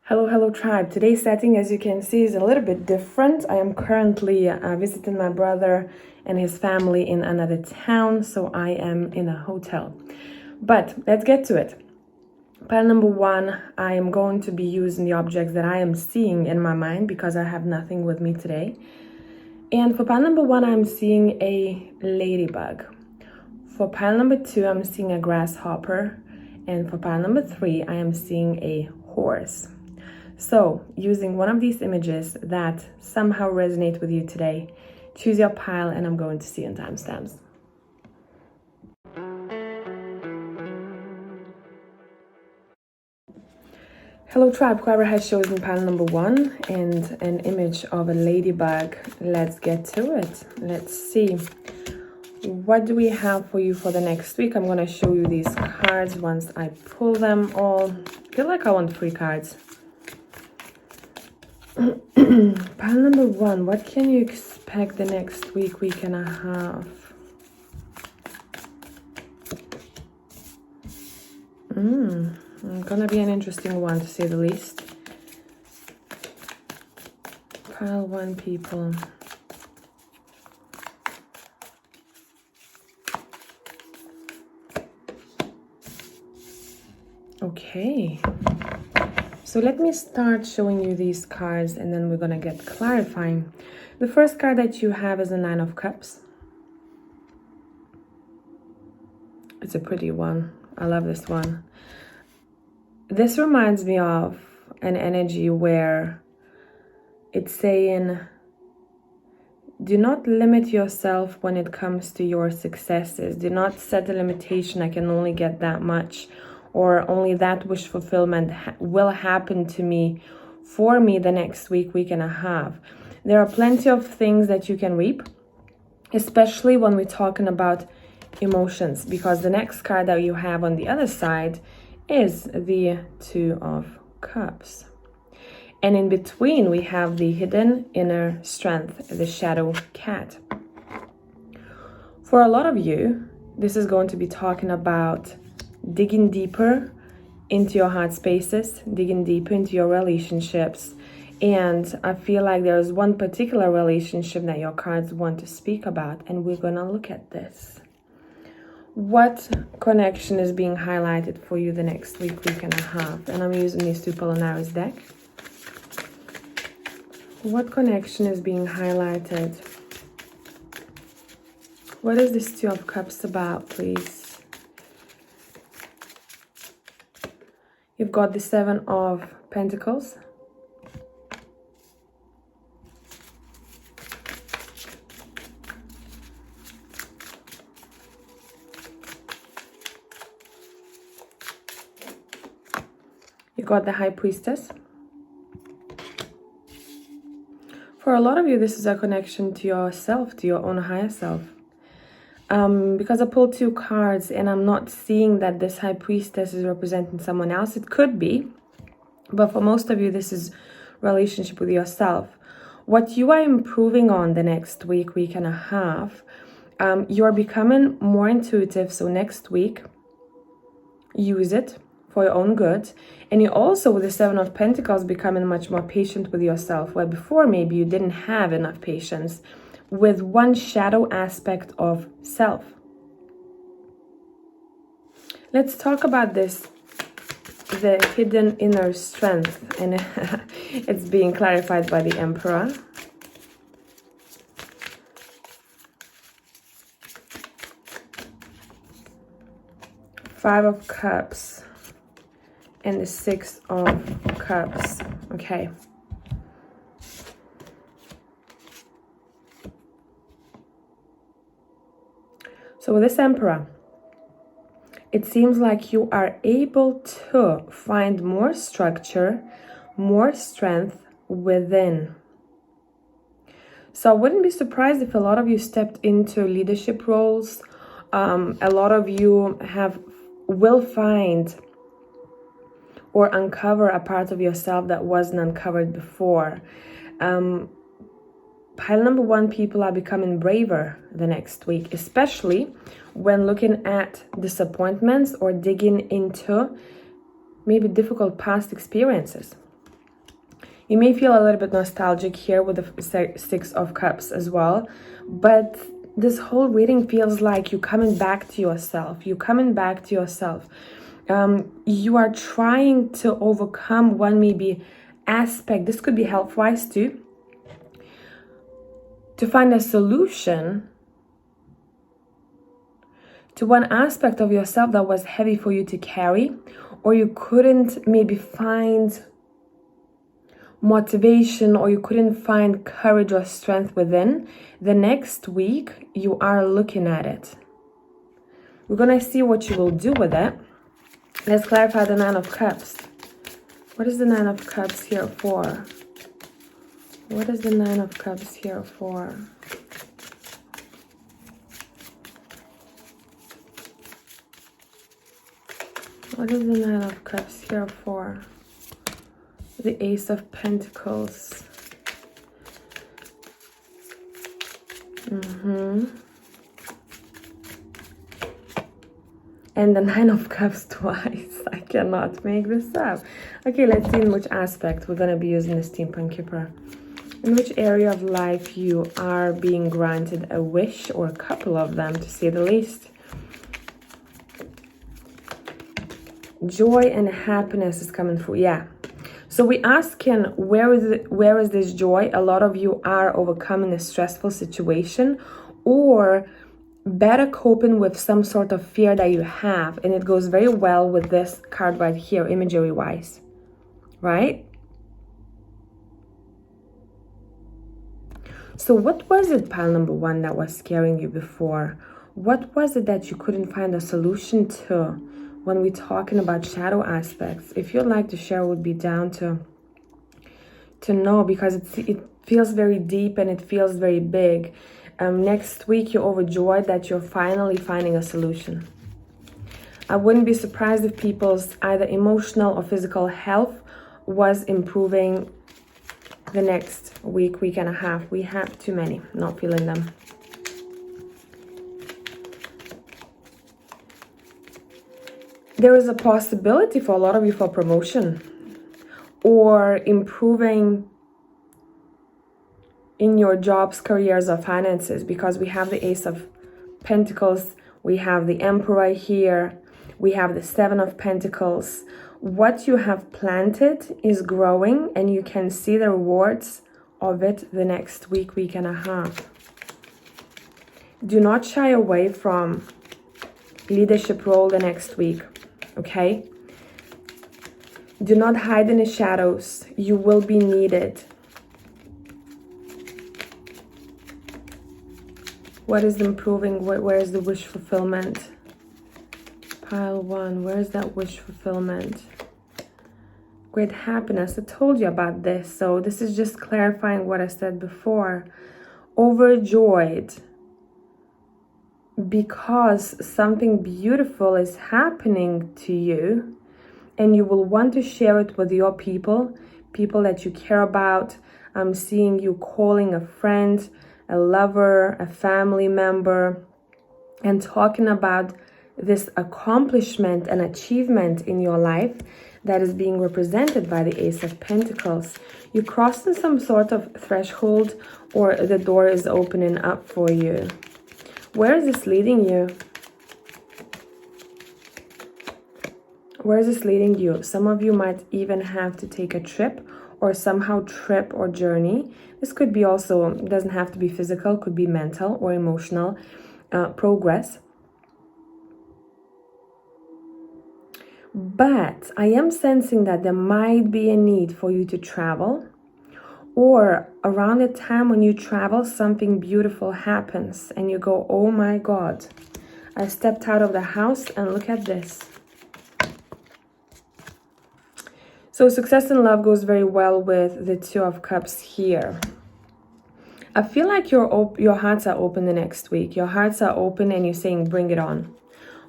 Hello tribe. Today's setting, as you can see, is a little bit different. I am currently visiting my brother and his family in another town, so I am in a hotel. But let's get to it. Pile number one, I am going to be using the objects that I am seeing in my mind because I have nothing with me today. And for pile number one, I'm seeing a ladybug. For pile number two, I'm seeing a grasshopper. And for pile number three, I am seeing a horse. So, using one of these images that somehow resonate with you today, choose your pile and I'm going to see you in timestamps. Hello tribe, whoever has chosen pile number one and an image of a ladybug, let's get to it. Let's see. What do we have for you for the next week? I'm going to show you these cards once I pull them all. I feel like I want free cards. Pile number one, what can you expect the next week and a half? Gonna be an interesting one to say the least. Pile one, people. Okay. So let me start showing you these cards and then we're gonna get clarifying. The first card that you have is the Nine of Cups. It's a pretty one. I love this one. This reminds me of an energy where it's saying, do not limit yourself when it comes to your successes. Do not set a limitation, I can only get that much, or only that wish fulfillment will happen to me, for me the next week and a half. There are plenty of things that you can reap, especially when we're talking about emotions, because the next card that you have on the other side is the Two of Cups. And in between, we have the hidden inner strength, the shadow cat. For a lot of you, this is going to be talking about digging deeper into your heart spaces, digging deeper into your relationships. And I feel like there's one particular relationship that your cards want to speak about, and we're going to look at this. What connection is being highlighted for you the next week and a half? And I'm using these two Polaris deck. What connection is being highlighted? What is this Two of Cups about, please? You've got the Seven of Pentacles. You got the High Priestess. For a lot of you, this is a connection to yourself, to your own higher self. Because I pulled two cards and I'm not seeing that this High Priestess is representing someone else. It could be, but for most of you, this is relationship with yourself. What you are improving on the next week and a half, you're becoming more intuitive. So next week, use it for your own good. And you also, with the Seven of Pentacles, becoming much more patient with yourself, where before maybe you didn't have enough patience with one shadow aspect of self. Let's talk about this, the hidden inner strength, and it's being clarified by the Emperor. Five of Cups and the Six of Cups. Okay. So with this Emperor, it seems like you are able to find more structure, more strength within. So I wouldn't be surprised if a lot of you stepped into leadership roles. A lot of you will find or uncover a part of yourself that wasn't uncovered before. Pile number one, people are becoming braver the next week, especially when looking at disappointments or digging into maybe difficult past experiences. You may feel a little bit nostalgic here with the Six of Cups as well, but this whole reading feels like you're coming back to yourself. You're coming back to yourself. You are trying to overcome one maybe aspect. This could be health-wise too. To find a solution to one aspect of yourself that was heavy for you to carry, or you couldn't maybe find motivation, or you couldn't find courage or strength within. The next week you are looking at it. We're gonna see what you will do with it. Let's clarify the Nine of Cups. What is the Nine of Cups here for? What is the Nine of Cups here for? What is the Nine of Cups here for? The Ace of Pentacles. And the Nine of Cups twice. I cannot make this up. Okay, let's see in which aspect we're going to be using this Steampunk Kipper. In which area of life you are being granted a wish, or a couple of them to say the least. Joy and happiness is coming through. Yeah. So we asking, where is this joy? A lot of you are overcoming a stressful situation, or better coping with some sort of fear that you have. And it goes very well with this card right here, imagery wise, right? So what was it, pile number one, that was scaring you before? What was it that you couldn't find a solution to when we're talking about shadow aspects? If you'd like to share, would be down to know, because it feels very deep and it feels very big. Next week, you're overjoyed that you're finally finding a solution. I wouldn't be surprised if people's either emotional or physical health was improving the next week, week and a half. We have too many, not feeling them. There is a possibility for a lot of you for promotion or improving in your jobs, careers, or finances, because we have the Ace of Pentacles, we have the Emperor here, we have the Seven of Pentacles. What you have planted is growing, and you can see the rewards of it the next week, week and a half. Do not shy away from leadership role the next week, okay? Do not hide in the shadows. You will be needed. What is improving? Where is the wish fulfillment? Pile one, where is that wish fulfillment? Great happiness. I told you about this. So this is just clarifying what I said before. Overjoyed because something beautiful is happening to you, and you will want to share it with your people that you care about. I'm seeing you calling a friend, a lover, a family member, and talking about this accomplishment and achievement in your life that is being represented by the Ace of Pentacles. You're crossing some sort of threshold, or the door is opening up for you. Where is this leading you? Where is this leading you? Some of you might even have to take a trip, or somehow trip or journey. This could be also, it doesn't have to be physical, could be mental or emotional progress. But I am sensing that there might be a need for you to travel, or around the time when you travel, something beautiful happens and you go, oh my God, I stepped out of the house and look at this. So success in love goes very well with the Two of Cups here. I feel like your hearts are open the next week. Your hearts are open and you're saying, bring it on.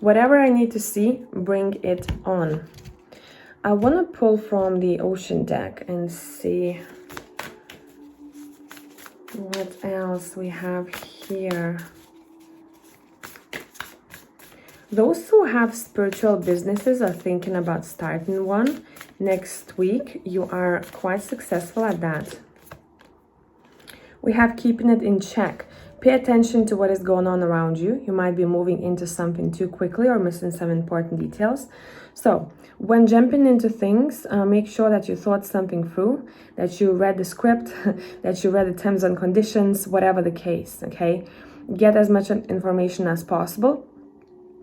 Whatever I need to see, bring it on. I want to pull from the Ocean deck and see what else we have here. Those who have spiritual businesses are thinking about starting one. next week, you are quite successful at that. We have keeping it in check. Pay attention to what is going on around you. You might be moving into something too quickly or missing some important details. So when jumping into things, make sure that you thought something through, that you read the script, that you read the terms and conditions, whatever the case, okay? Get as much information as possible,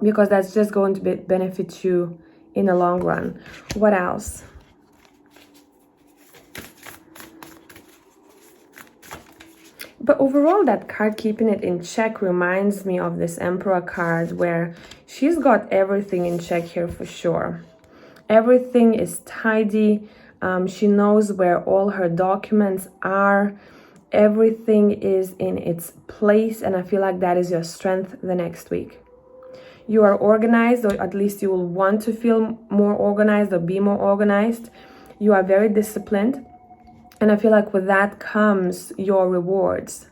because that's just going to benefit you in the long run. What else? But overall, that card, keeping it in check, reminds me of this Emperor card, where she's got everything in check here for sure. Everything is tidy. She knows where all her documents are. Everything is in its place, and I feel like that is your strength the next week. You are organized, or at least you will want to feel more organized or be more organized. You are very disciplined. And I feel like with that comes your rewards.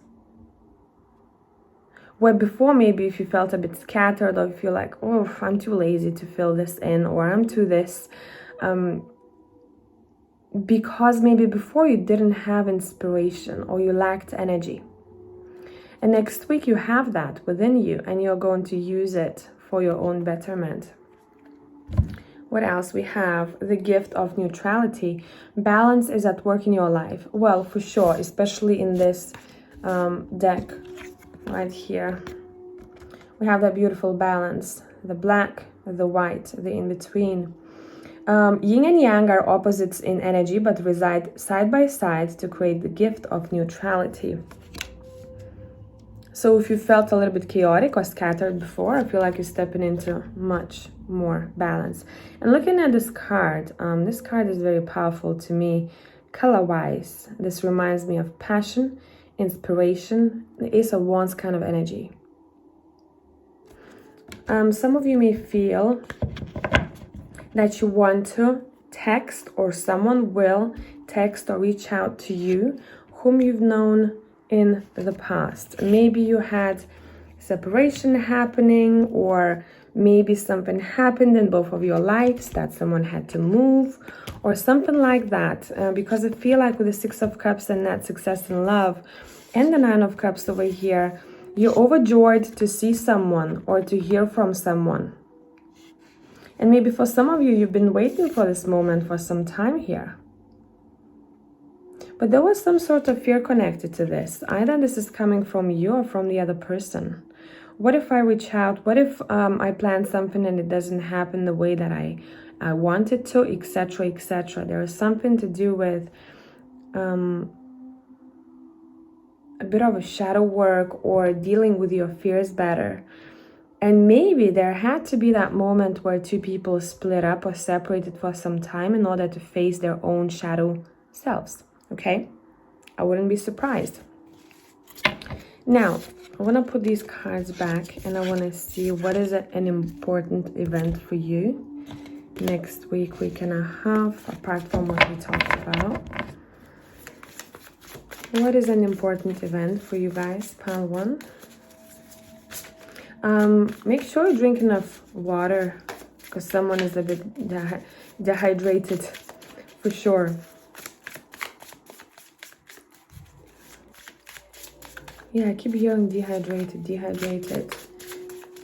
Where before, maybe if you felt a bit scattered, or you feel like, oh, I'm too lazy to fill this in, or I'm too this, because maybe before you didn't have inspiration or you lacked energy. And next week you have that within you, and you're going to use it for your own betterment. What else? We have the gift of neutrality. Balance is at work in your life. Well, for sure, especially in this deck right here. We have that beautiful balance. The black, the white, the in-between. Yin and yang are opposites in energy, but reside side by side to create the gift of neutrality. So if you felt a little bit chaotic or scattered before, I feel like you're stepping into much more balance. And looking at this card is very powerful to me. Color-wise, this reminds me of passion, inspiration, the Ace of Wands kind of energy. Some of you may feel that you want to text, or someone will text or reach out to you whom you've known in the past. Maybe you had separation happening, or maybe something happened in both of your lives that someone had to move, or something like that. Because I feel like with the Six of Cups and that success in love and the Nine of Cups over here, you're overjoyed to see someone or to hear from someone. And maybe for some of you, you've been waiting for this moment for some time here. But there was some sort of fear connected to this. Either this is coming from you or from the other person. What if I reach out? What if I plan something and it doesn't happen the way that I want it to, etc., etc. There is something to do with a bit of a shadow work, or dealing with your fears better. And maybe there had to be that moment where two people split up or separated for some time in order to face their own shadow selves. Okay, I wouldn't be surprised. Now, I want to put these cards back, and I want to see what is an important event for you next week and a half, apart from what we talked about. What is an important event for you guys? Pile one. Make sure you drink enough water, because someone is a bit dehydrated for sure. Yeah, I keep hearing dehydrated.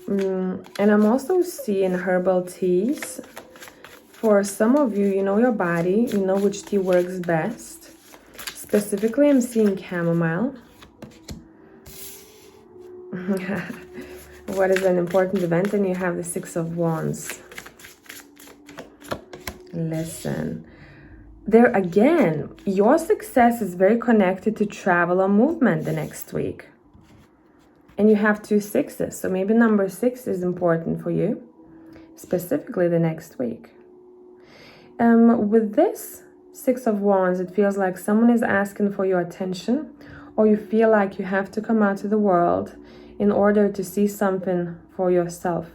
And I'm also seeing herbal teas. For some of you, you know your body, you know which tea works best. Specifically, I'm seeing chamomile. What is an important event? And you have the Six of Wands. Listen. There again, your success is very connected to travel or movement the next week. And you have 2 sixes, so maybe number 6 is important for you, specifically the next week. With this Six of Wands, it feels like someone is asking for your attention, or you feel like you have to come out to the world in order to see something for yourself,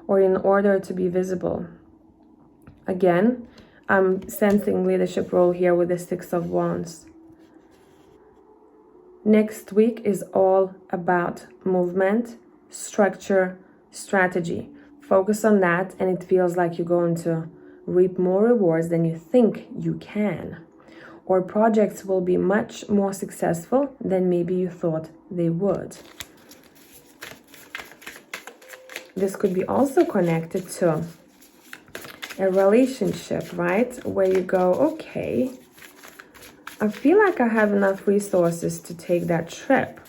or in order to be visible. Again, I'm sensing leadership role here with the Six of Wands. Next week is all about movement, structure, strategy. Focus on that, and it feels like you're going to reap more rewards than you think you can. Or projects will be much more successful than maybe you thought they would. This could be also connected to a relationship, right? Where you go, okay, I feel like I have enough resources to take that trip.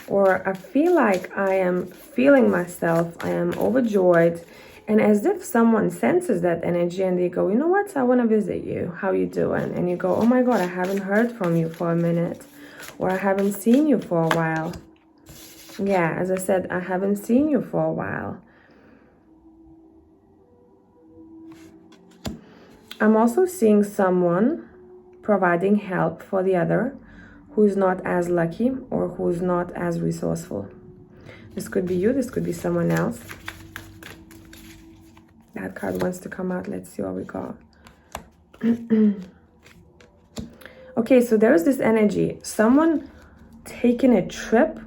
Or I feel like I am feeling myself, I am overjoyed. And as if someone senses that energy and they go, you know what, I want to visit you. How you doing? And you go, oh my God, I haven't heard from you for a minute. Or I haven't seen you for a while. Yeah, as I said, I haven't seen you for a while. I'm also seeing someone providing help for the other who's not as lucky or who's not as resourceful. This could be you, this could be someone else. That card wants to come out. Let's see what we got. Okay, so there's this energy. Someone taking a trip,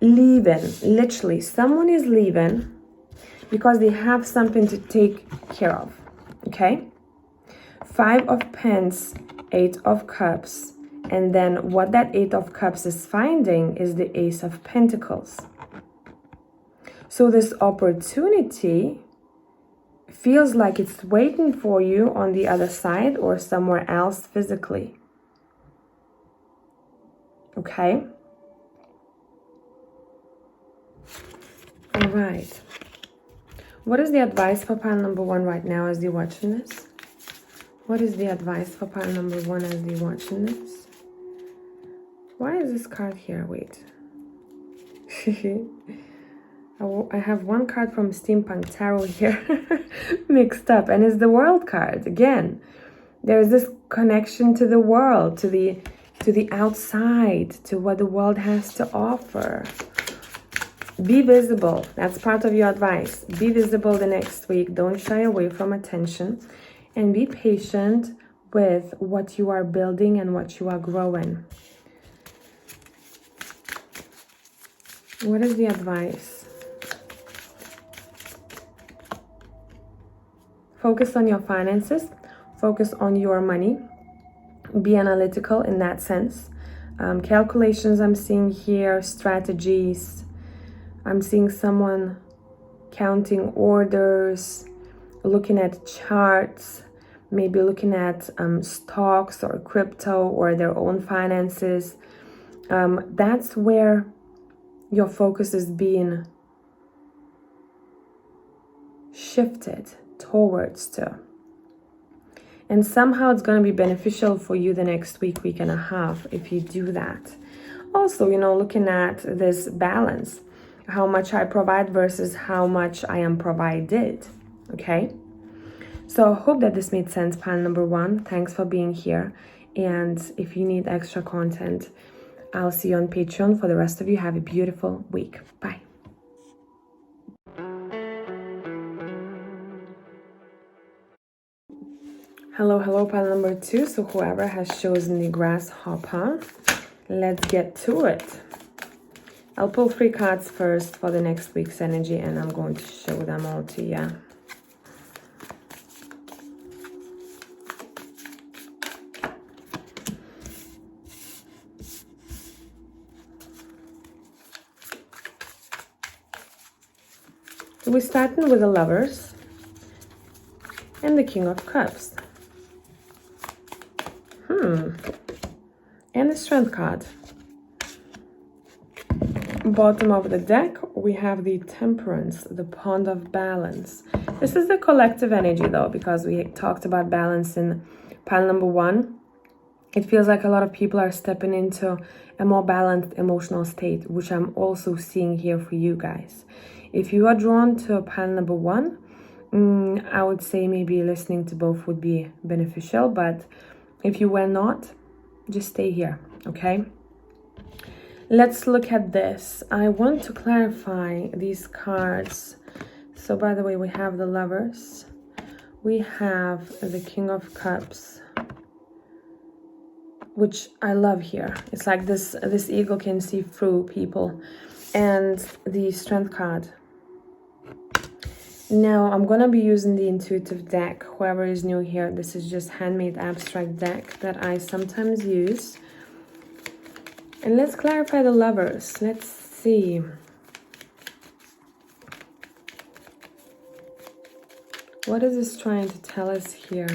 leaving. Literally, someone is leaving because they have something to take care of. Okay? 5 of Pence, 8 of Cups. And then what that 8 of Cups is finding is the Ace of Pentacles. So this opportunity feels like it's waiting for you on the other side or somewhere else physically. Okay? All right. What is the advice for pile number 1 right now as you're watching this? What is the advice for pile number 1 as you're watching this? Why is this card here? Wait. I have one card from Steampunk Tarot here mixed up, and it's the World card. Again, there's this connection to the world, to the outside, to what the world has to offer. Be visible. That's part of your advice. Be visible the next week. Don't shy away from attention, and be patient with what you are building and what you are growing. What is the advice? Focus on your finances. Focus on your money. Be analytical in that sense. Calculations I'm seeing here, strategies. I'm seeing someone counting orders, looking at charts, maybe looking at stocks or crypto or their own finances. That's where your focus is being shifted towards to. And somehow it's going to be beneficial for you the next week, week and a half if you do that. Also, looking at this balance, how much I provide versus how much I am provided. Okay? So I hope that this made sense, pile number 1. Thanks for being here. And if you need extra content, I'll see you on Patreon. For the rest of you, have a beautiful week. Bye. Hello, pile number 2. So whoever has chosen the grasshopper, let's get to it. I'll pull 3 cards first for the next week's energy, and I'm going to show them all to you. We're starting with the Lovers and the King of Cups. And the Strength card. Bottom of the deck, we have the Temperance, the Pond of Balance. This is the collective energy though, because we talked about balance in pile number 1. It feels like a lot of people are stepping into a more balanced emotional state, which I'm also seeing here for you guys. If you are drawn to pile number 1, I would say maybe listening to both would be beneficial, but if you were not, just stay here, okay? Let's look at this. I want to clarify these cards. So by the way, we have the Lovers. We have the King of Cups, which I love here. It's like this eagle can see through people. And the Strength card. Now I'm gonna be using the intuitive deck. Whoever is new here, this is just handmade abstract deck that I sometimes use. And let's clarify the lovers. Let's see. What is this trying to tell us here?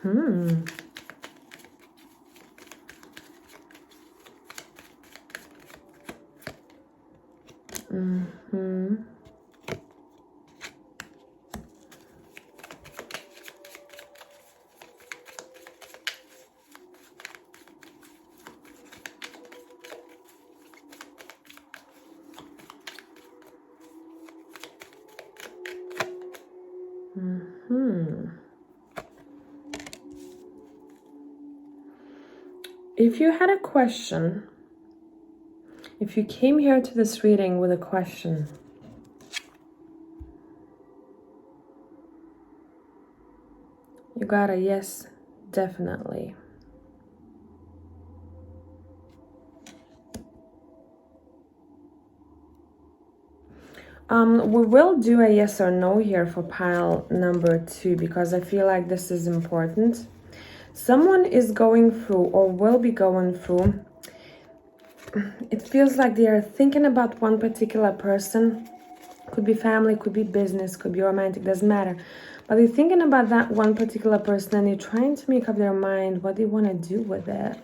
Mm-hmm. If you had a question, if you came here to this reading with a question, you got a yes, definitely. We will do a yes or no here for pile number 2 because I feel like this is important. Someone is going through or will be going through, it feels like they are thinking about one particular person. Could be family, could be business, could be romantic, doesn't matter. But they're thinking about that one particular person and they're trying to make up their mind what they want to do with it.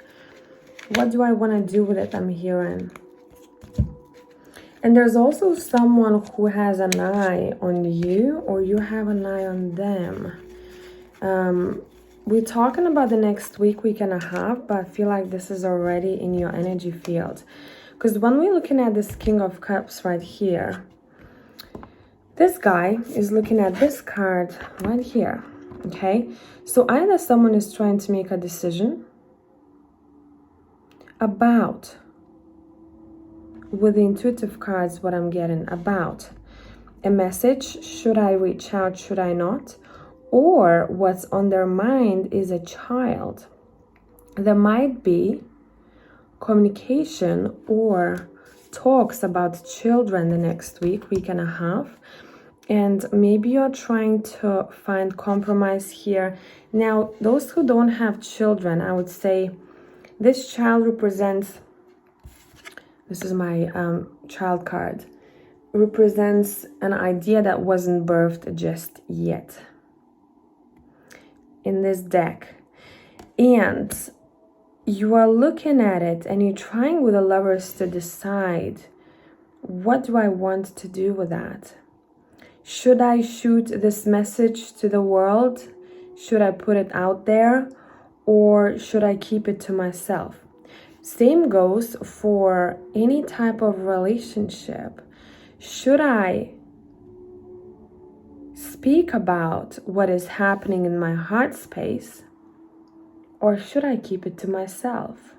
What do I want to do with it, I'm hearing. And there's also someone who has an eye on you or you have an eye on them. We're talking about the next week and a half, but I feel like this is already in your energy field. Because when we're looking at this King of Cups right here, this guy is looking at this card right here, okay? So either someone is trying to make a decision about, with the intuitive cards, what I'm getting, about a message, should I reach out, should I not? Or what's on their mind is a child. There might be communication or talks about children the next week and a half. And maybe you're trying to find compromise here. Now, those who don't have children, I would say this child represents, this is my child card, represents an idea that wasn't birthed just yet in this deck. And you are looking at it and you're trying with the lovers to decide, what do I want to do with that? Should I shoot this message to the world? Should I put it out there? Or should I keep it to myself? Same goes for any type of relationship. Should I speak about what is happening in my heart space? Or should I keep it to myself?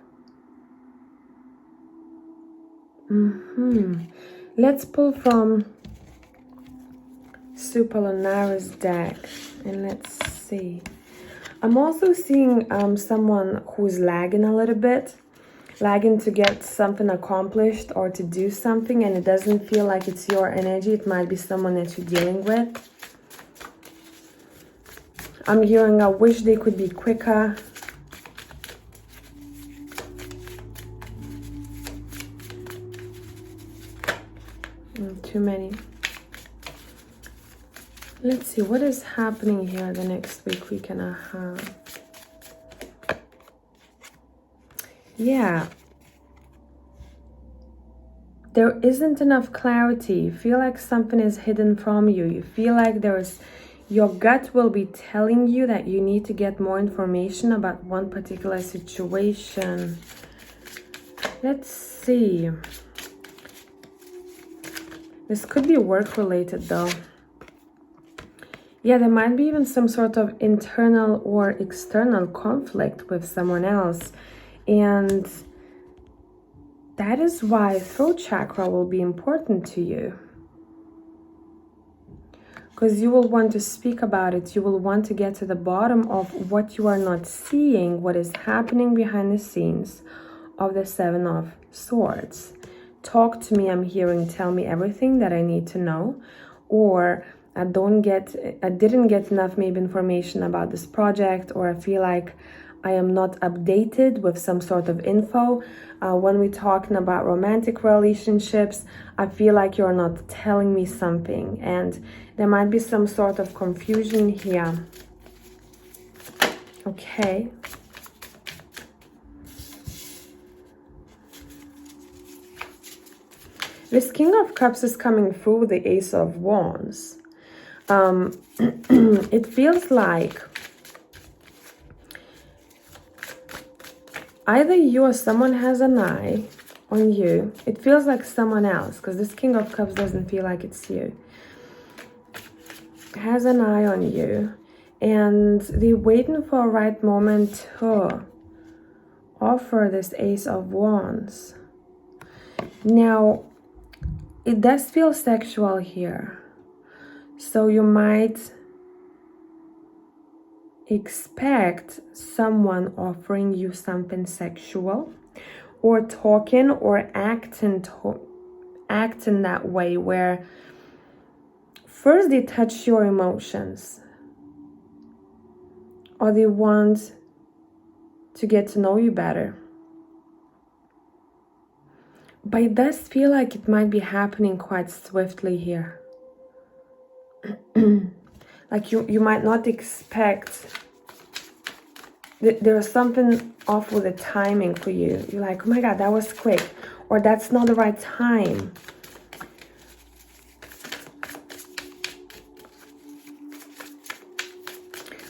Let's pull from Super Lunara's deck and let's see. I'm also seeing someone who's lagging a little bit, lagging to get something accomplished or to do something, and it doesn't feel like it's your energy. It might be someone that you're dealing with. I'm hearing, I wish they could be quicker. Too many. Let's see, what is happening here the next week and a half? Yeah. There isn't enough clarity. You feel like something is hidden from you. You feel like your gut will be telling you that you need to get more information about one particular situation. Let's see. This could be work related though. Yeah, there might be even some sort of internal or external conflict with someone else. And that is why throat chakra will be important to you. because you will want to speak about it. You will want to get to the bottom of what you are not seeing, what is happening behind the scenes of the Seven of Swords. Talk to me, I'm hearing, tell me everything that I need to know. Or I didn't get enough maybe information about this project, or I feel like I am not updated with some sort of info. When we're talking about romantic relationships, I feel like you're not telling me something, and there might be some sort of confusion here. Okay. This King of Cups is coming through with the Ace of Wands. It feels like either you or someone has an eye on you. It feels like someone else, because this King of Cups doesn't feel like it's you. Has an eye on you, and they're waiting for a right moment to offer this Ace of Wands. Now, it does feel sexual here. So you might expect someone offering you something sexual, or talking or acting that way, where first they touch your emotions, or they want to get to know you better. But it does feel like it might be happening quite swiftly here. Like you might not expect, there's something off with the timing for you. You're like, oh my God, that was quick, or that's not the right time.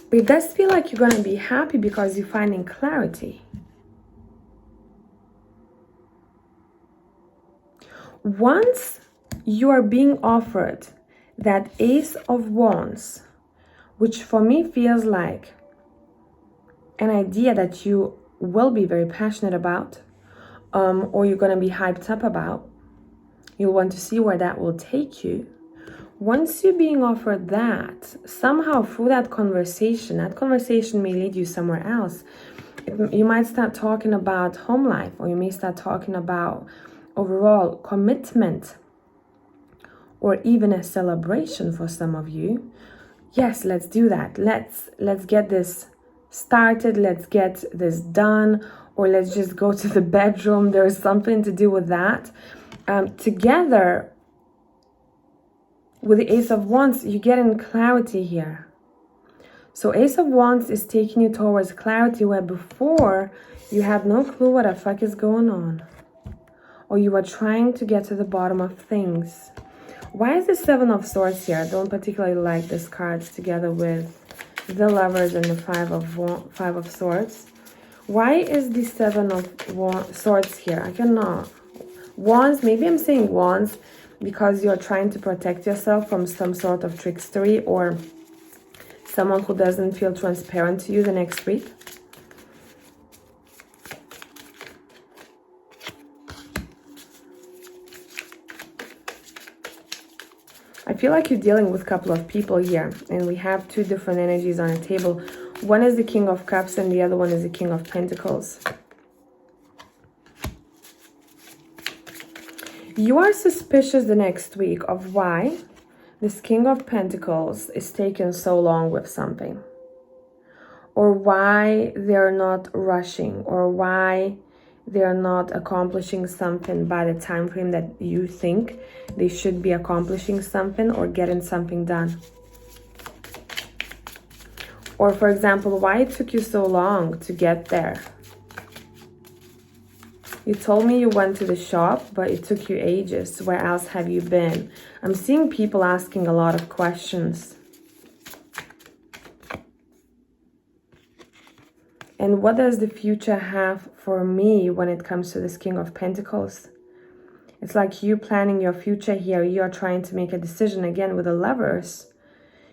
But it does feel like you're going to be happy because you're finding clarity. Once you are being offered that Ace of Wands, which for me feels like an idea that you will be very passionate about, or you're going to be hyped up about, you'll want to see where that will take you. Once you're being offered that, somehow through that conversation may lead you somewhere else. You might start talking about home life, or you may start talking about overall commitment, or even a celebration for some of you. Yes, let's do that. Let's get this started. Let's get this done, or let's just go to the bedroom. There's something to do with that. Together with the Ace of Wands, you get in clarity here. So Ace of Wands is taking you towards clarity, where before you had no clue what the fuck is going on, or you were trying to get to the bottom of things. Why is the Seven of Swords here? I don't particularly like these cards together with the Lovers and the Five of Swords. Why is the Seven of Swords here? I cannot. Wands, maybe I'm saying Wands because you're trying to protect yourself from some sort of trickstery, or someone who doesn't feel transparent to you the next week. I feel like you're dealing with a couple of people here, and we have two different energies on the table. One is the King of Cups and the other one is the King of Pentacles. You are suspicious the next week of why this King of Pentacles is taking so long with something, or why they're not rushing, or why they're not accomplishing something by the time frame that you think they should be accomplishing something or getting something done. Or for example, why it took you so long to get there. You told me you went to the shop, but it took you ages. Where else have you been? I'm seeing people asking a lot of questions. And what does the future have for me when it comes to this King of Pentacles? It's like you planning your future here. You're trying to make a decision again with the Lovers.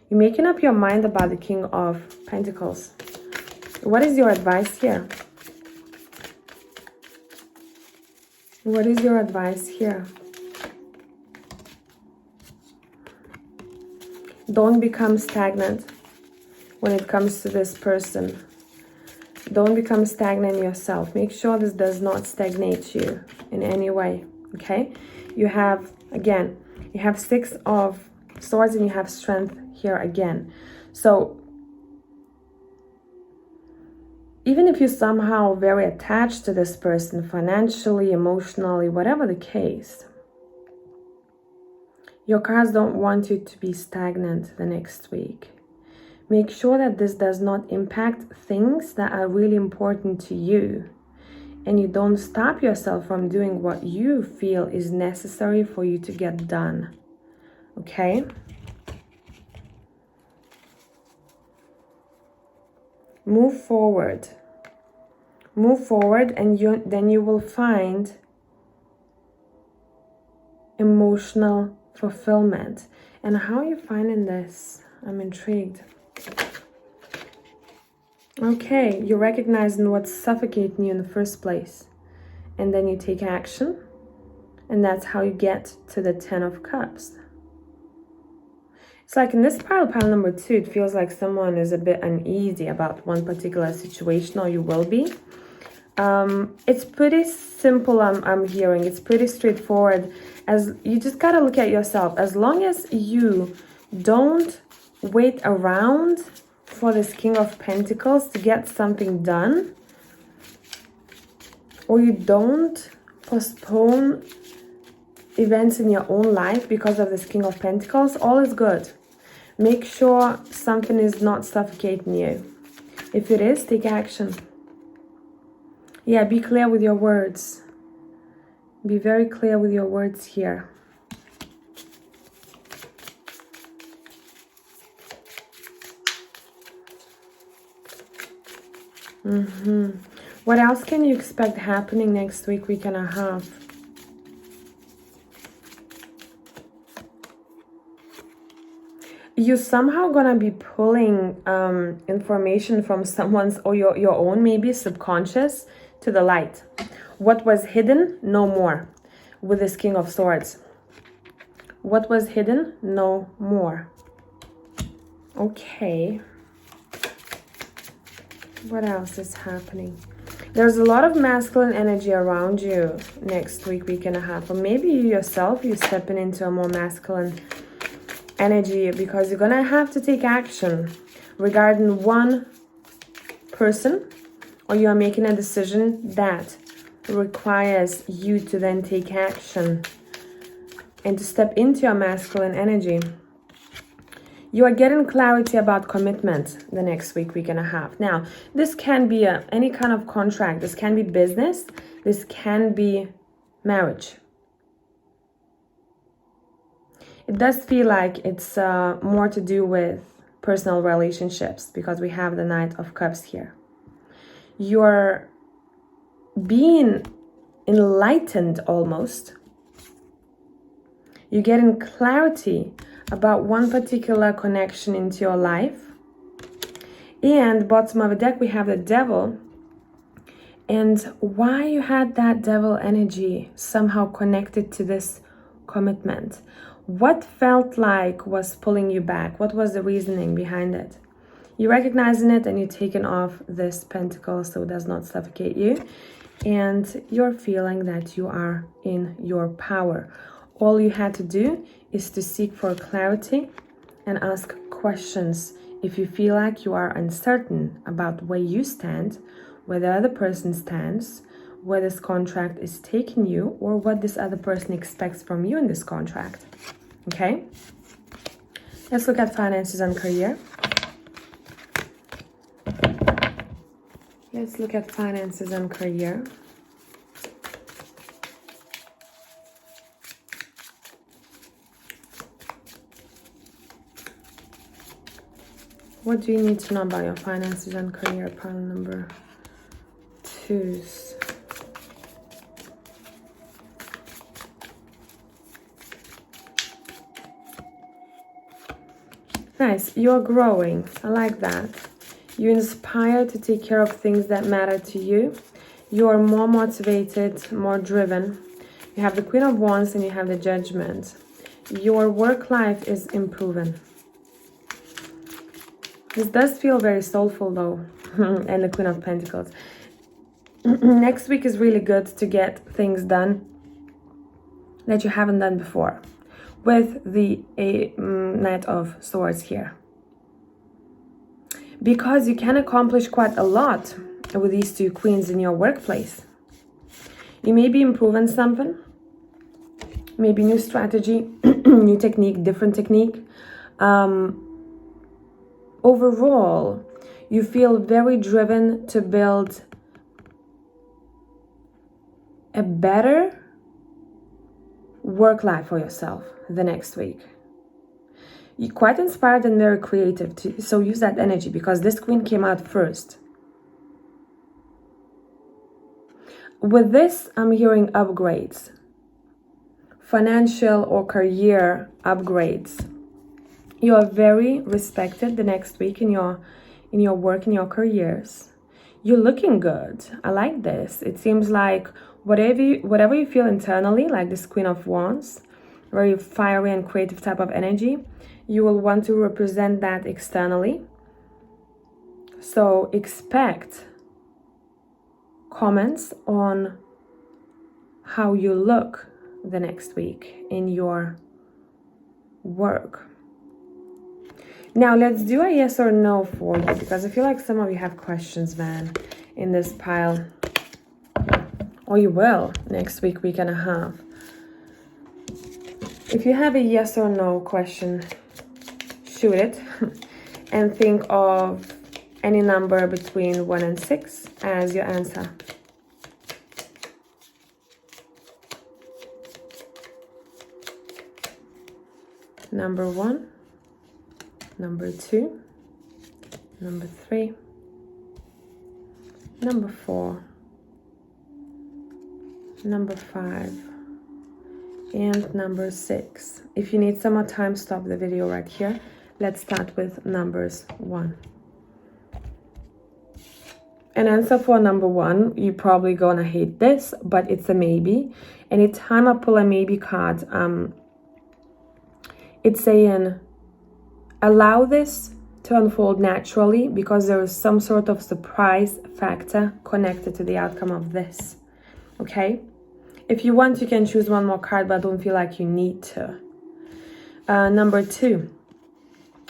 You're making up your mind about the King of Pentacles. What is your advice here? What is your advice here? Don't become stagnant when it comes to this person. Don't become stagnant yourself. Make sure this does not stagnate you in any way, okay? You have, again, you have 6 of Swords and you have Strength here again. So even if you're somehow very attached to this person, financially, emotionally, whatever the case, your cards don't want you to be stagnant the next week. Make sure that this does not impact things that are really important to you. And you don't stop yourself from doing what you feel is necessary for you to get done. Okay? Move forward. Move forward, and then you will find emotional fulfillment. And how are you finding this? I'm intrigued. Okay, you're recognizing what's suffocating you in the first place. And then you take action. And that's how you get to the 10 of Cups. It's like in this pile number 2, it feels like someone is a bit uneasy about one particular situation, or you will be. It's pretty simple, I'm hearing. It's pretty straightforward. As you just gotta look at yourself. As long as you don't wait around for this King of Pentacles to get something done, or you don't postpone events in your own life because of this King of Pentacles, all is good. Make sure something is not suffocating you. If it is, take action. Yeah, be clear with your words. Be very clear with your words here. What else can you expect happening next week, week and a half? You're somehow gonna be pulling information from someone's or your own, maybe subconscious, to the light. What was hidden, no more. With this King of Swords. What was hidden, no more. Okay. What else is happening? There's a lot of masculine energy around you next week, week and a half. Or maybe you yourself, you're stepping into a more masculine energy, because you're gonna have to take action regarding one person, or you are making a decision that requires you to then take action and to step into your masculine energy. You are getting clarity about commitment the next week, week and a half. Now, this can be any kind of contract. This can be business. This can be marriage. It does feel like it's more to do with personal relationships, because we have the Knight of Cups here. You're being enlightened almost. You're getting clarity about one particular connection into your life. And bottom of the deck, we have the Devil. And why you had that Devil energy somehow connected to this commitment. What felt like was pulling you back? What was the reasoning behind it? You're recognizing it and you're taking off this pentacle so it does not suffocate you. And you're feeling that you are in your power. All you had to do is to seek for clarity and ask questions if you feel like you are uncertain about where you stand, where the other person stands, where this contract is taking you, or what this other person expects from you in this contract. Okay? Let's look at finances and career. Let's look at finances and career. What do you need to know about your finances and career? Pile number 2s. Nice. You're growing. I like that. You're inspired to take care of things that matter to you. You are more motivated, more driven. You have the Queen of Wands and you have the Judgment. Your work life is improving. This does feel very soulful though. And the Queen of Pentacles. Next week is really good to get things done that you haven't done before. With the Knight of Swords here. Because you can accomplish quite a lot with these two queens in your workplace. You may be improving something. Maybe new strategy, new technique, different technique. Overall, you feel very driven to build a better work life for yourself the next week. You're quite inspired and very creative, so use that energy because this queen came out first. With this, I'm hearing upgrades. Financial or career upgrades. You are very respected the next week in your work, in your careers. You're looking good. I like this. It seems like whatever you feel internally, like this Queen of Wands, very fiery and creative type of energy, you will want to represent that externally. So expect comments on how you look the next week in your work. Now let's do a yes or no for you, because I feel like some of you have questions, man, in this pile. Or you will next week, week and a half. If you have a yes or no question, shoot it and think of any number between 1 and 6 as your answer. Number 1, number 2, number 3, number 4, number 5, and number 6. If you need some more time, stop the video right here. Let's start with numbers 1. An answer for number 1, you're probably gonna hate this, but it's a maybe. Anytime I pull a maybe card, it's saying allow this to unfold naturally because there is some sort of surprise factor connected to the outcome of this. Okay? If you want, you can choose one more card, but I don't feel like you need to. Number 2.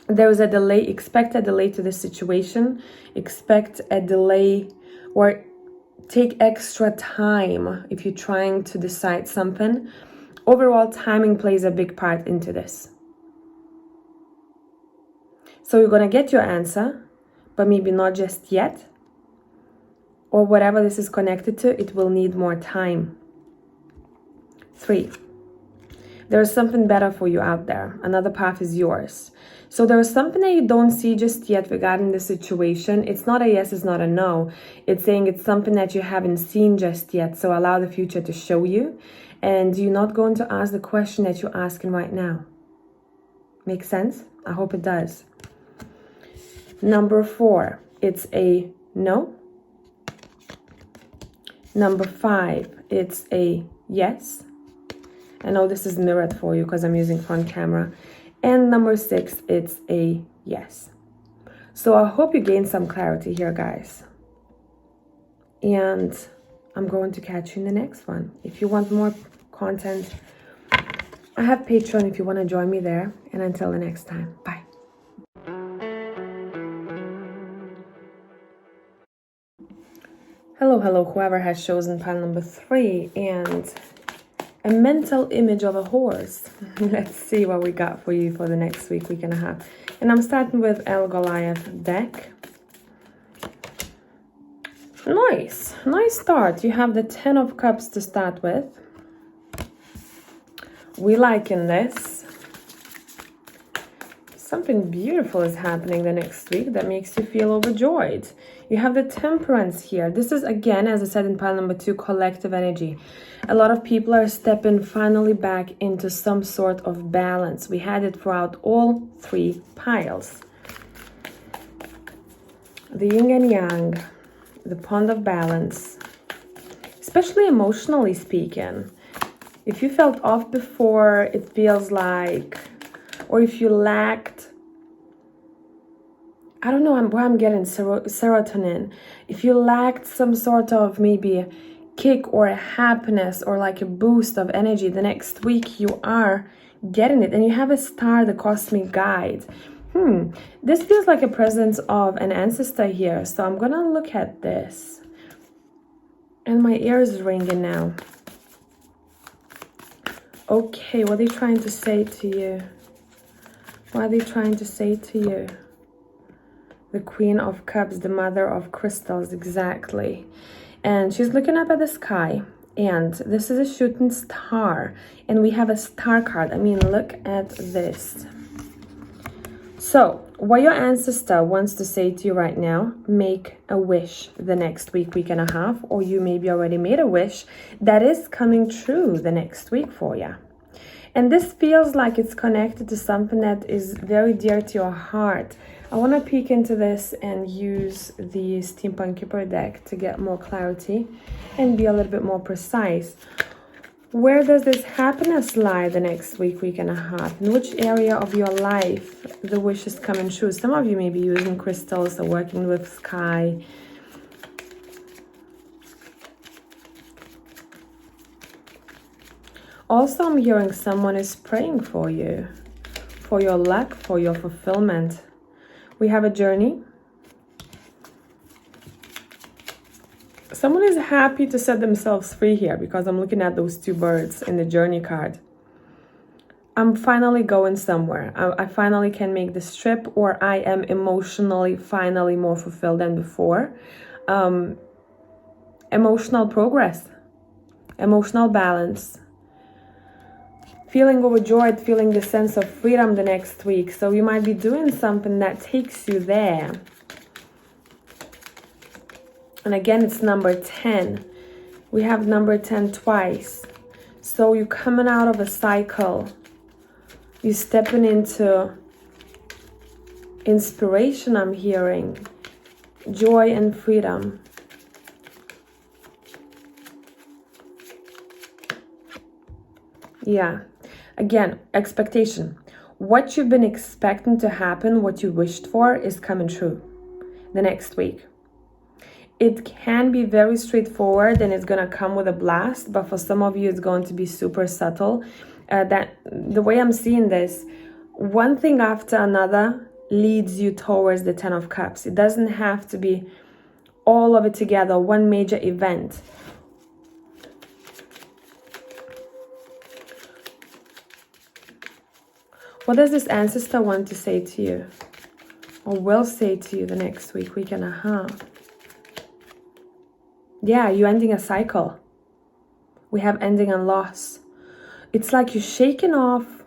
There is a delay. Expect a delay to this situation. Expect a delay or take extra time if you're trying to decide something. Overall, timing plays a big part into this. So you're going to get your answer, but maybe not just yet. Or whatever this is connected to, it will need more time. 3. There is something better for you out there. Another path is yours. So there is something that you don't see just yet regarding the situation. It's not a yes, it's not a no. It's saying it's something that you haven't seen just yet. So allow the future to show you. And you're not going to ask the question that you're asking right now. Make sense? I hope it does. Number 4, it's a no. Number 5, it's a yes. I know this is mirrored for you because I'm using front camera. And number 6, it's a yes. So I hope you gain some clarity here, guys. And I'm going to catch you in the next one. If you want more content, I have Patreon if you want to join me there. And until the next time, bye. Hello, whoever has chosen pile number 3 and a mental image of a horse. Let's see what we got for you for the next week, week and a half. And I'm starting with El Goliath deck. Nice start. You have the 10 of Cups to start with. We liking this. Something beautiful is happening the next week that makes you feel overjoyed. You have the Temperance here. This is, again, as I said in pile number 2, collective energy. A lot of people are stepping finally back into some sort of balance. We had it throughout all 3 piles. The yin and yang, the pond of balance, especially emotionally speaking. If you felt off before, it feels like, or if you lacked I don't know where I'm getting serotonin. If you lacked some sort of maybe kick or a happiness or like a boost of energy, the next week you are getting it. And you have a star, the cosmic guide. This feels like a presence of an ancestor here. So I'm gonna look at this. And my ear is ringing now. Okay, what are they trying to say to you? What are they trying to say to you? The Queen of Cups, the Mother of Crystals, exactly. And she's looking up at the sky. And this is a shooting star. And we have a star card. I mean, look at this. So, what your ancestor wants to say to you right now, make a wish the next week, week and a half. Or you maybe already made a wish that is coming true the next week for you. And this feels like it's connected to something that is very dear to your heart. I want to peek into this and use the Steampunk Keeper deck to get more clarity and be a little bit more precise. Where does this happiness lie the next week, week and a half? In which area of your life the wish is coming true? Some of you may be using crystals or working with sky. Also, I'm hearing someone is praying for you, for your luck, for your fulfillment. We have a journey. Someone is happy to set themselves free here because I'm looking at those two birds in the journey card. I'm finally going somewhere. I finally can make this trip, or I am emotionally finally more fulfilled than before. Emotional progress, emotional balance. Feeling overjoyed, feeling the sense of freedom the next week. So you might be doing something that takes you there. And again, it's number 10. We have number 10 twice. So you're coming out of a cycle. You're stepping into inspiration, I'm hearing. Joy and freedom. Yeah. Again, expectation. What you've been expecting to happen, what you wished for, is coming true the next week. It can be very straightforward and it's going to come with a blast, but for some of you, it's going to be super subtle. That the way I'm seeing this, one thing after another leads you towards the 10 of Cups. It doesn't have to be all of it together, one major event. What does this ancestor want to say to you? Or will say to you the next week, week and a half? Yeah, you're ending a cycle. We have ending and loss. It's like you're shaking off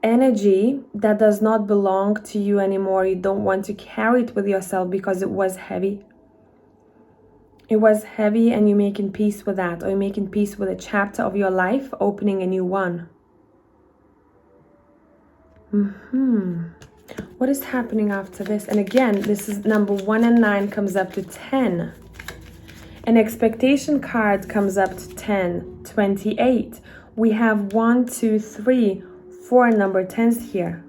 energy that does not belong to you anymore. You don't want to carry it with yourself because it was heavy. It was heavy and you're making peace with that. Or you're making peace with a chapter of your life, opening a new one. What is happening after this? And again, this is number 1 and 9 comes up to 10. An expectation card comes up to 10, 28. We have 1, 2, 3, 4 number 10s here.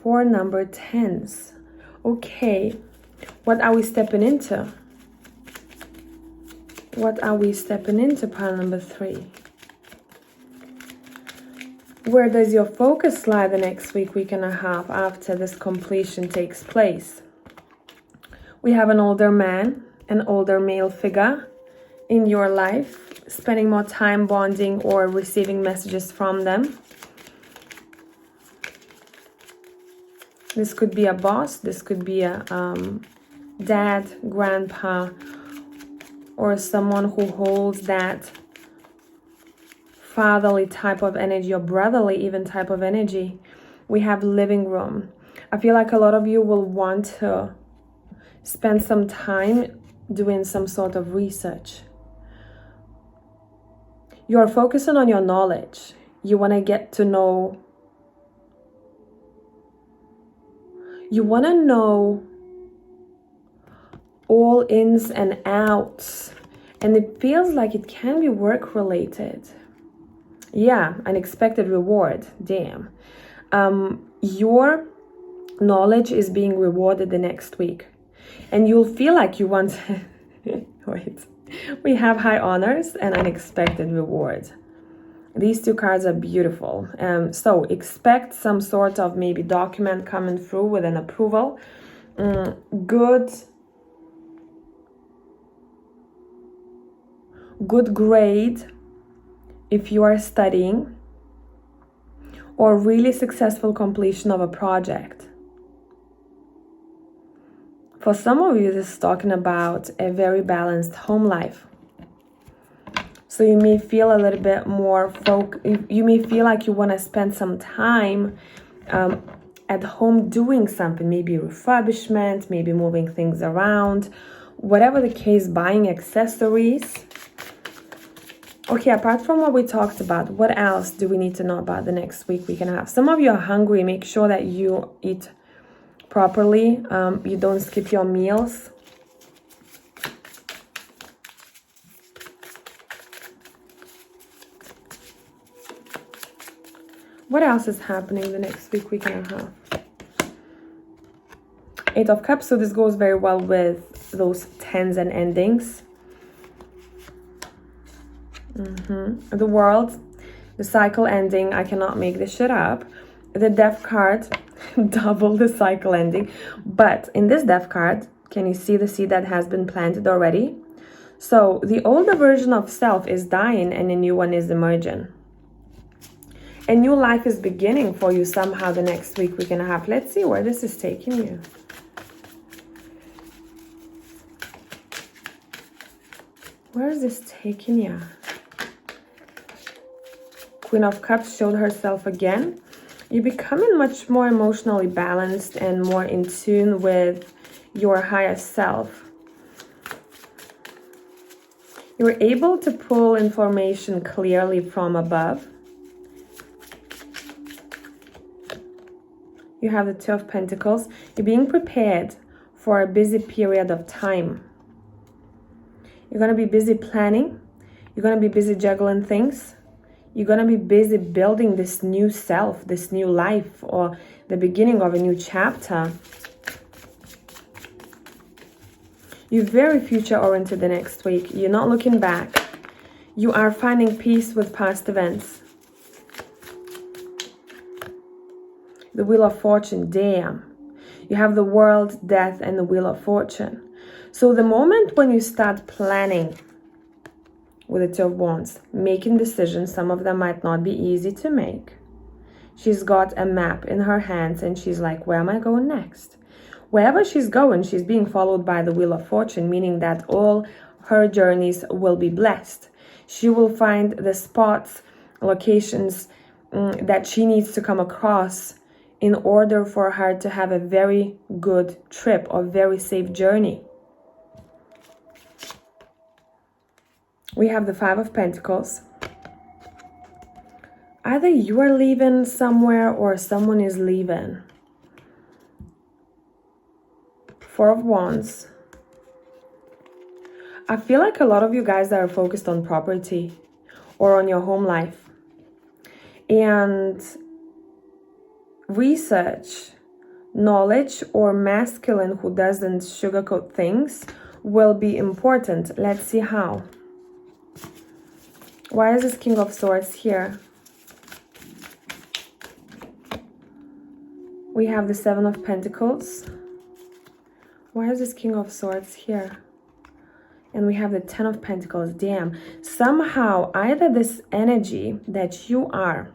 4 number 10s. Okay, what are we stepping into? What are we stepping into, pile number 3? Where does your focus lie the next week, week and a half after this completion takes place? We have an older man, an older male figure in your life, spending more time bonding or receiving messages from them. This could be a boss, this could be a dad, grandpa, or someone who holds that fatherly type of energy or brotherly even type of energy. We have living room. I feel like a lot of you will want to spend some time doing some sort of research. You're focusing on your knowledge. You want to get to know. You want to know all ins and outs. And it feels like it can be work related. Yeah, unexpected reward. Damn. You're knowledge is being rewarded the next week. And you'll feel like you want wait, we have high honors and unexpected rewards. These two cards are beautiful. So expect some sort of maybe document coming through with an approval. Good grade if you are studying, or really successful completion of a project. For some of you, this is talking about a very balanced home life. So you may feel a little bit more you may feel like you want to spend some time at home doing something, maybe refurbishment, maybe moving things around, whatever the case, buying accessories. Okay, apart from what we talked about, what else do we need to know about the next week we can have? Some of you are hungry. Make sure that you eat properly. You don't skip your meals. What else is happening the next week we can have? Eight of Cups. So this goes very well with those tens and endings. The World, the cycle ending. I cannot make this shit up. The Death card, double the cycle ending. But in this Death card, can you see the seed that has been planted already? So the older version of self is dying and a new one is emerging. A new life is beginning for you somehow the next week we can have. Let's see where this is taking you. Where is this taking you? Queen of Cups showed herself again. You're becoming much more emotionally balanced and more in tune with your higher self. You're able to pull information clearly from above. You have the Two of Pentacles. You're being prepared for a busy period of time. You're going to be busy planning. You're going to be busy juggling things. You're going to be busy building this new self, this new life, or the beginning of a new chapter. You're very future-oriented the next week. You're not looking back. You are finding peace with past events. The Wheel of Fortune, damn. You have the World, Death, and the Wheel of Fortune. So the moment when you start planning with the Two of Wands, making decisions, some of them might not be easy to make. She's got a map in her hands and she's like, where am I going next? Wherever she's going, she's being followed by the Wheel of Fortune, meaning that all her journeys will be blessed. She will find the spots, locations that she needs to come across in order for her to have a very good trip or very safe journey. We have the Five of Pentacles. Either you are leaving somewhere or someone is leaving. Four of Wands. I feel like a lot of you guys that are focused on property or on your home life. And research, knowledge, or masculine who doesn't sugarcoat things will be important. Let's see how. Why is this King of Swords here? We have the Seven of Pentacles. Why is this King of Swords here? And we have the Ten of Pentacles. Damn. Somehow, either this energy that you are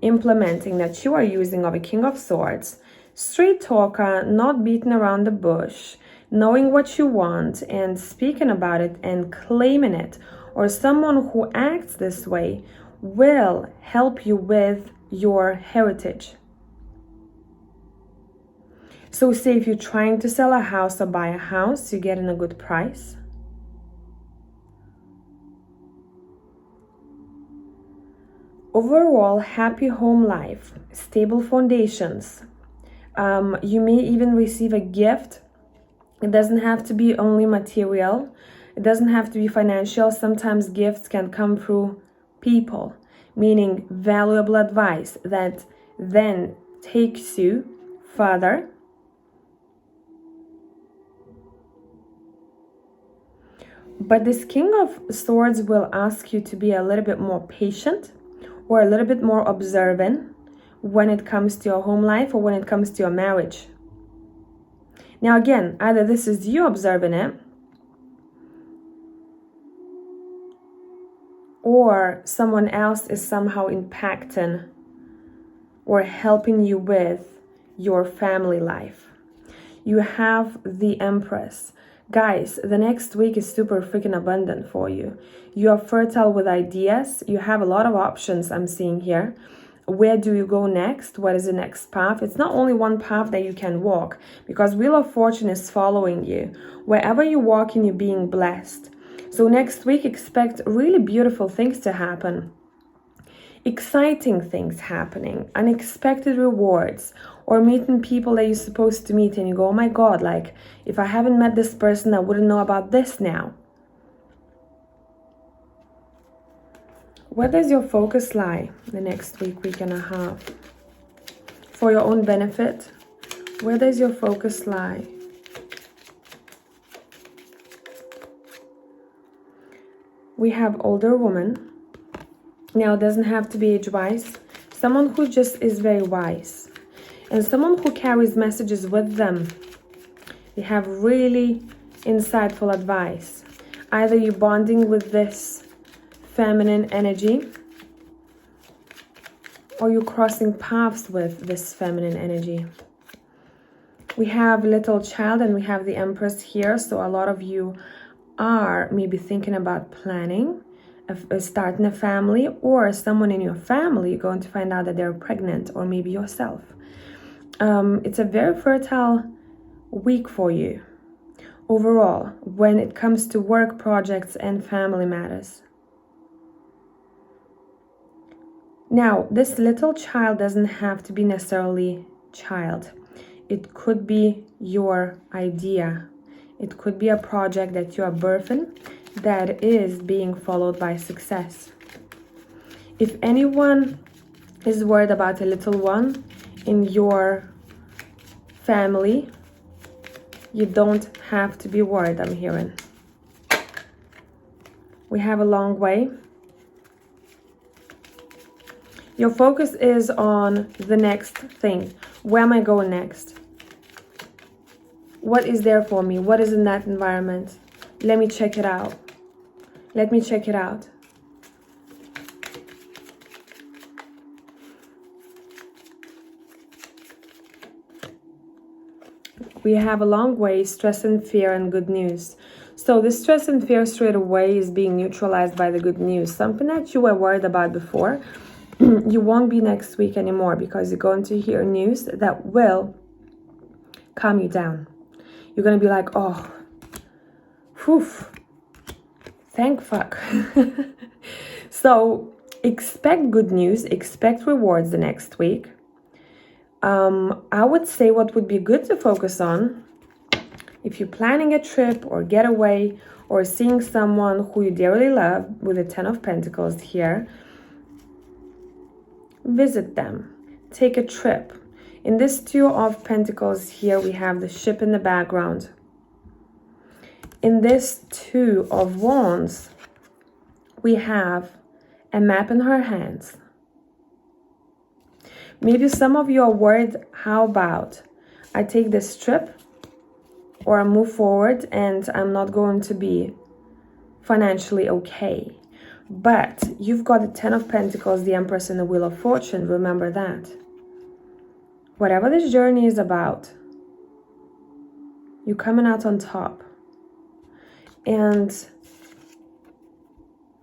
implementing, that you are using of a King of Swords, straight talker, not beating around the bush, knowing what you want and speaking about it and claiming it, or someone who acts this way will help you with your heritage. So say if you're trying to sell a house or buy a house, you're getting a good price. Overall, happy home life, stable foundations. You may even receive a gift. It doesn't have to be only material. It doesn't have to be financial. Sometimes gifts can come through people, meaning valuable advice that then takes you further. But this King of Swords will ask you to be a little bit more patient or a little bit more observant when it comes to your home life or when it comes to your marriage. Now again, either this is you observing it, or someone else is somehow impacting or helping you with your family life. You have the Empress. Guys, the next week is super freaking abundant for you. You are fertile with ideas. You have a lot of options I'm seeing here. Where do you go next? What is the next path? It's not only one path that you can walk, because Wheel of Fortune is following you. Wherever you walk in, you're being blessed. So next week, expect really beautiful things to happen. Exciting things happening, unexpected rewards, or meeting people that you're supposed to meet and you go, oh my God, like if I haven't met this person, I wouldn't know about this now. Where does your focus lie the next week and a half? For your own benefit, where does your focus lie? We have older woman. Now, it doesn't have to be age-wise. Someone who just is very wise. And someone who carries messages with them. They have really insightful advice. Either you're bonding with this feminine energy, or you're crossing paths with this feminine energy. We have little child and we have the Empress here. So a lot of you are maybe thinking about planning, starting a family, or someone in your family you're going to find out that they're pregnant, or maybe yourself. It's a very fertile week for you overall when it comes to work projects and family matters. Now, this little child doesn't have to be necessarily child. It could be your idea. It could be a project that you are birthing that is being followed by success. If anyone is worried about a little one in your family, you don't have to be worried, I'm hearing. We have a long way. Your focus is on the next thing. Where am I going next? What is there for me? What is in that environment? Let me check it out. Let me check it out. We have a long way, stress and fear and good news. So the stress and fear straight away is being neutralized by the good news. Something that you were worried about before, you won't be next week anymore, because you're going to hear news that will calm you down. You're going to be like, oh, whew, thank fuck. So expect good news, expect rewards the next week. I would say what would be good to focus on, if you're planning a trip or getaway or seeing someone who you dearly love, with the 10 of Pentacles here, visit them, take a trip. In this 2 of Pentacles here, we have the ship in the background. In this 2 of Wands, we have a map in her hands. Maybe some of you are worried, how about I take this trip or I move forward and I'm not going to be financially okay. But you've got the 10 of Pentacles, the Empress, and the Wheel of Fortune. Remember that. Whatever this journey is about, you're coming out on top. And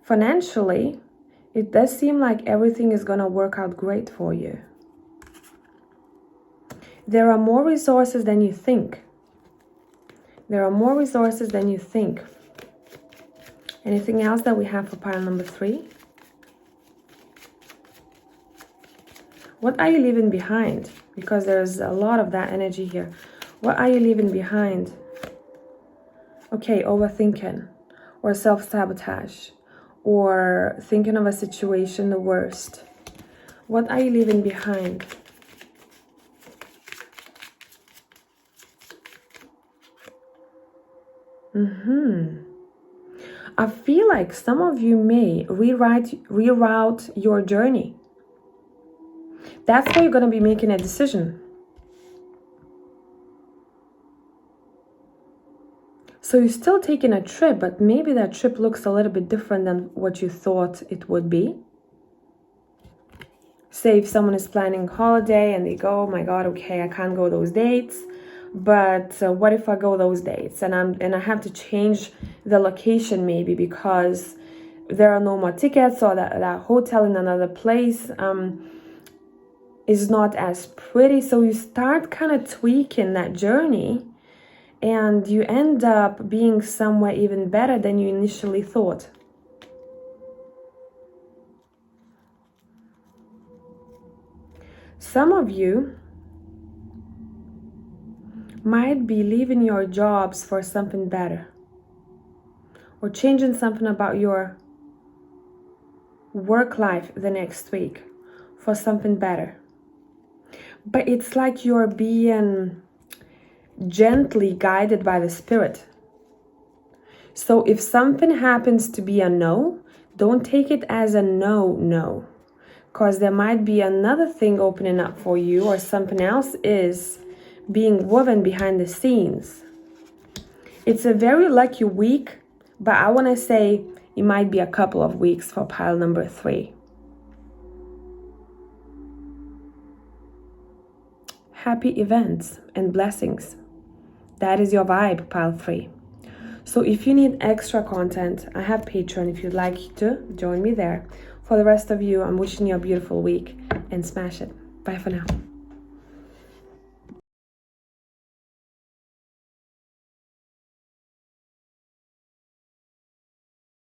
financially, it does seem like everything is going to work out great for you. There are more resources than you think. There are more resources than you think. Anything else that we have for pile number 3? What are you leaving behind? Because there's a lot of that energy here. What are you leaving behind? Okay, overthinking or self-sabotage or thinking of a situation the worst. What are you leaving behind? I feel like some of you may reroute your journey. That's why you're going to be making a decision. So you're still taking a trip, but maybe that trip looks a little bit different than what you thought it would be. Say if someone is planning a holiday and they go, oh my God, okay, I can't go those dates. But what if I go those dates and I have to change the location maybe because there are no more tickets, or that hotel in another place is not as pretty. So you start kind of tweaking that journey and you end up being somewhere even better than you initially thought. Some of you might be leaving your jobs for something better, or changing something about your work life the next week for something better. But it's like you're being gently guided by the Spirit. So if something happens to be a no, don't take it as a no, because there might be another thing opening up for you, or something else is being woven behind the scenes. It's a very lucky week, but I want to say it might be a couple of weeks for pile number 3. Happy events and blessings. That is your vibe, pile 3. So if you need extra content, I have Patreon if you'd like to join me there. For the rest of you, I'm wishing you a beautiful week and smash it. Bye for now.